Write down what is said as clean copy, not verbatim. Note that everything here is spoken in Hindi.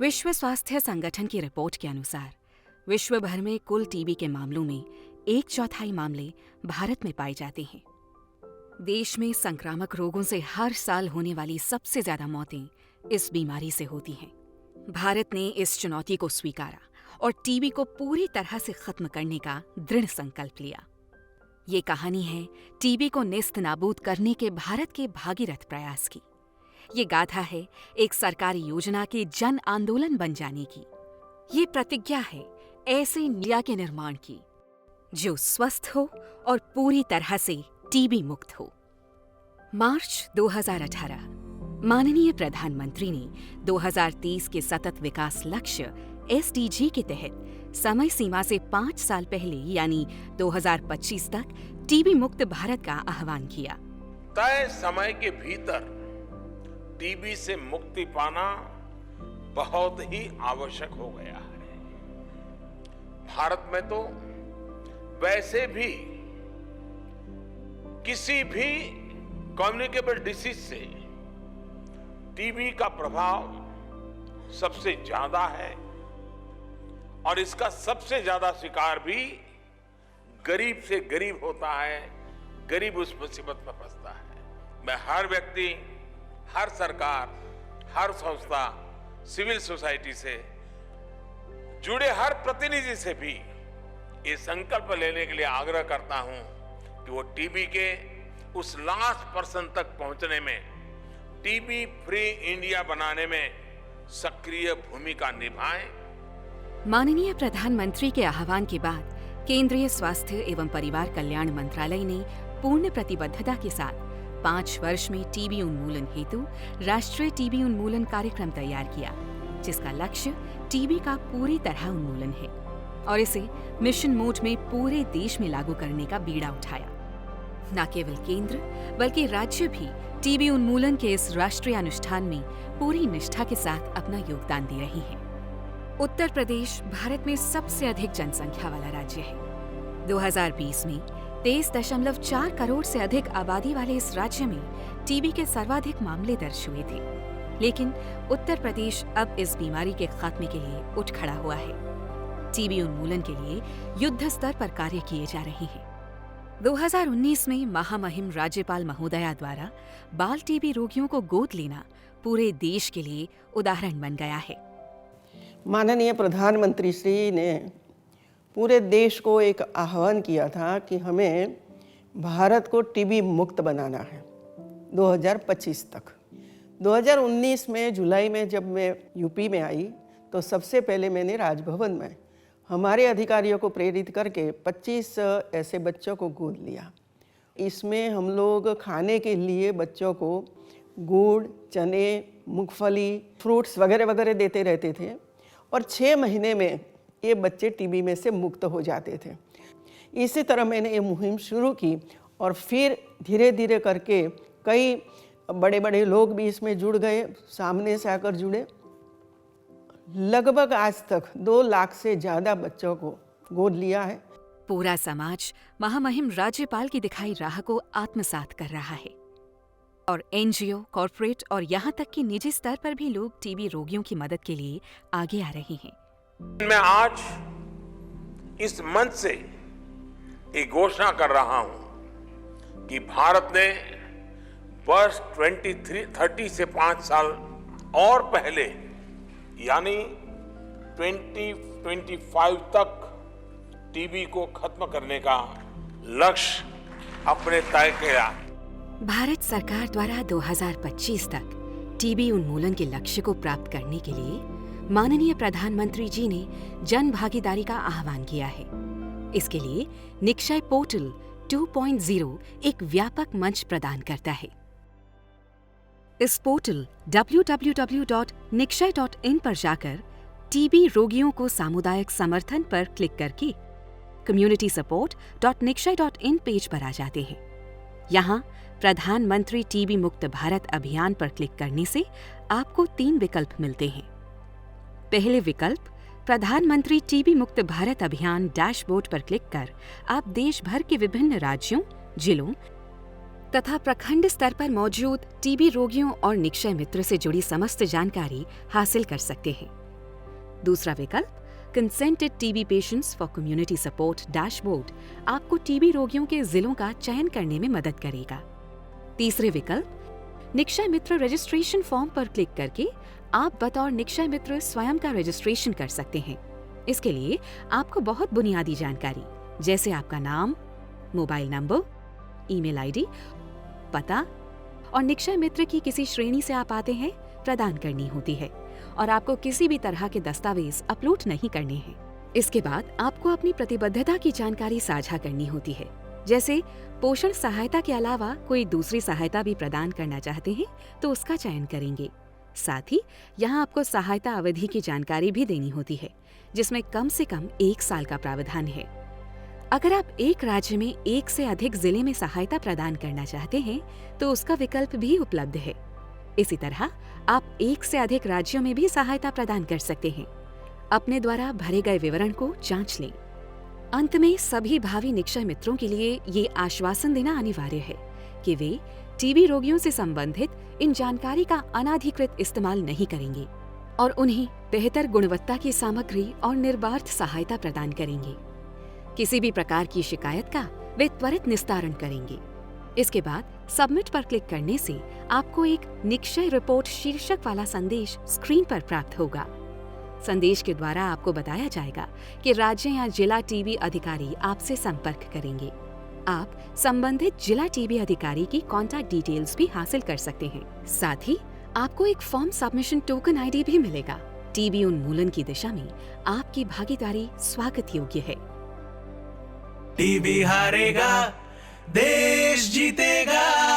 विश्व स्वास्थ्य संगठन की रिपोर्ट के अनुसार विश्व भर में कुल टीबी के मामलों में 1/4 मामले भारत में पाए जाते हैं। देश में संक्रामक रोगों से हर साल होने वाली सबसे ज्यादा मौतें इस बीमारी से होती हैं। भारत ने इस चुनौती को स्वीकारा और टीबी को पूरी तरह से खत्म करने का दृढ़ संकल्प लिया। ये कहानी है टीबी को नेस्त नाबूद करने के भारत के भागीरथ प्रयास की। ये गाथा है एक सरकारी योजना के जन आंदोलन बन जाने की। ये प्रतिज्ञा है ऐसे इंडिया के निर्माण की जो स्वस्थ हो और पूरी तरह से टीबी मुक्त हो। मार्च 2018 माननीय प्रधानमंत्री ने 2030 के सतत विकास लक्ष्य SDG के तहत समय सीमा से 5 साल पहले यानी 2025 तक टीबी मुक्त भारत का आह्वान किया। तय समय के भीतर टीबी से मुक्ति पाना बहुत ही आवश्यक हो गया है। भारत में तो वैसे भी किसी भी कम्युनिकेबल डिसीज से टीबी का प्रभाव सबसे ज्यादा है और इसका सबसे ज्यादा शिकार भी गरीब से गरीब होता है। गरीब उस मुसीबत में फंसता है। मैं हर व्यक्ति, हर सरकार, हर संस्था, सिविल सोसाइटी से जुड़े हर प्रतिनिधि से भी ये संकल्प लेने के लिए आग्रह करता हूं कि वो टीबी के उस लास्ट पर्सन तक पहुंचने में, टीबी फ्री इंडिया बनाने में सक्रिय भूमिका निभाएं। माननीय प्रधानमंत्री के आह्वान के बाद केंद्रीय स्वास्थ्य एवं परिवार कल्याण मंत्रालय ने पूर्ण प्रतिबद्धता के साथ 5 वर्ष में टीबी उन्मूलन हेतु राष्ट्रीय टीबी उन्मूलन कार्यक्रम तैयार किया, जिसका लक्ष्य टीबी का पूरी तरह उन्मूलन है और इसे मिशन मोड में पूरे देश में लागू करने का बीड़ा उठाया। न केवल केंद्र बल्कि राज्य भी टीबी उन्मूलन के इस राष्ट्रीय अनुष्ठान में पूरी निष्ठा के साथ अपना योगदान दे रही हैं। उत्तर प्रदेश भारत में सबसे अधिक जनसंख्या वाला राज्य है। 2020 में 23.4 करोड़ से अधिक आबादी वाले इस राज्य में टीबी के सर्वाधिक मामले दर्ज हुए थे, लेकिन उत्तर प्रदेश अब इस बीमारी के खात्मे के लिए उठ खड़ा हुआ है। टीबी उन्मूलन के लिए युद्ध स्तर पर कार्य किए जा रहे हैं। 2019 में महामहिम राज्यपाल महोदया द्वारा बाल टीबी रोगियों को गोद लेना पूरे देश के लिए उदाहरण बन गया है। माननीय प्रधानमंत्री श्री ने पूरे देश को एक आह्वान किया था कि हमें भारत को टीबी मुक्त बनाना है 2025 तक। 2019 में जुलाई में जब मैं यूपी में आई तो सबसे पहले मैंने राजभवन में हमारे अधिकारियों को प्रेरित करके 25 ऐसे बच्चों को गोद लिया। इसमें हम लोग खाने के लिए बच्चों को गुड़, चने, मूंगफली, फ्रूट्स वगैरह वगैरह देते रहते थे और 6 महीने में ये बच्चे टीबी में से मुक्त हो जाते थे। इसी तरह मैंने ये मुहिम शुरू की और फिर धीरे धीरे करके कई बड़े बड़े लोग भी इसमें जुड़ गए, सामने से आकर जुड़े। लगभग आज तक 2 लाख से ज़्यादा बच्चों को गोद लिया है। पूरा समाज महामहिम राज्यपाल की दिखाई राह को आत्मसात कर रहा है और NGO, कॉर्पोरेट और यहाँ तक कि निजी स्तर पर भी लोग टीबी रोगियों की मदद के लिए आगे आ रहे हैं। मैं आज इस मंच से एक घोषणा कर रहा हूं कि भारत ने वर्ष 2030 से 5 साल और पहले यानी 2025 तक टीबी को खत्म करने का लक्ष्य अपने तय किया। भारत सरकार द्वारा 2025 तक टीबी उन्मूलन के लक्ष्य को प्राप्त करने के लिए माननीय प्रधानमंत्री जी ने जन भागीदारी का आह्वान किया है। इसके लिए निक्षय पोर्टल 2.0 एक व्यापक मंच प्रदान करता है। इस पोर्टल www.nikshay.in पर जाकर टीबी रोगियों को सामुदायिक समर्थन पर क्लिक करके communitysupportnikshay.in पेज पर आ जाते हैं। यहाँ प्रधानमंत्री टीबी मुक्त भारत अभियान पर क्लिक करने से आपको 3 विकल्प मिलते हैं। पहले विकल्प प्रधानमंत्री टीबी मुक्त भारत अभियान डैशबोर्ड पर क्लिक कर आप देश भर के विभिन्न राज्यों, जिलों तथा प्रखंड स्तर पर मौजूद टीबी रोगियों और निक्षय मित्र से जुड़ी समस्त जानकारी हासिल कर सकते हैं। दूसरा विकल्प consented TB patients for community support dashboard आपको टीबी रोगियों के जिलों का चयन करने में मदद करेगा। तीसरे विकल्प निक्षय मित्र रजिस्ट्रेशन फॉर्म पर क्लिक करके आप बतौर निक्षय मित्र स्वयं का रजिस्ट्रेशन कर सकते हैं। इसके लिए आपको बहुत बुनियादी जानकारी जैसे आपका नाम, मोबाइल नंबर, ईमेल आईडी, पता और निक्षय मित्र की किसी श्रेणी से आप आते हैं प्रदान करनी होती है और आपको किसी भी तरह के दस्तावेज अपलोड नहीं करने हैं। इसके बाद आपको अपनी प्रतिबद्धता की जानकारी साझा करनी होती है, जैसे पोषण सहायता के अलावा कोई दूसरी सहायता भी प्रदान करना चाहते हैं तो उसका चयन करेंगे। साथ ही यहाँ आपको सहायता अवधि की जानकारी भी देनी होती है, जिसमें कम से कम 1 साल का प्रावधान है। अगर आप एक राज्य में एक से अधिक जिले में सहायता प्रदान करना चाहते हैं तो उसका विकल्प भी उपलब्ध है। इसी तरह आप एक से अधिक राज्यों में भी सहायता प्रदान कर सकते हैं। अपने द्वारा भरे गए विवरण को जांच लें। अंत में सभी भावी निक्षय मित्रों के लिए ये आश्वासन देना अनिवार्य है कि वे टीबी रोगियों से संबंधित इन जानकारी का अनाधिकृत इस्तेमाल नहीं करेंगे और उन्हें बेहतर गुणवत्ता की सामग्री और निर्बाध सहायता प्रदान करेंगे। किसी भी प्रकार की शिकायत का वे त्वरित निस्तारण करेंगे। इसके बाद सबमिट पर क्लिक करने से आपको एक निक्षय रिपोर्ट शीर्षक वाला संदेश स्क्रीन पर प्राप्त होगा। संदेश के द्वारा आपको बताया जाएगा कि राज्य या जिला टीबी अधिकारी आपसे संपर्क करेंगे। आप संबंधित जिला टीबी अधिकारी की कॉन्टैक्ट डिटेल्स भी हासिल कर सकते हैं। साथ ही आपको एक फॉर्म सबमिशन टोकन आईडी भी मिलेगा। टीबी उन्मूलन की दिशा में आपकी भागीदारी स्वागत योग्य है। टीबी हारेगा, देश जीतेगा।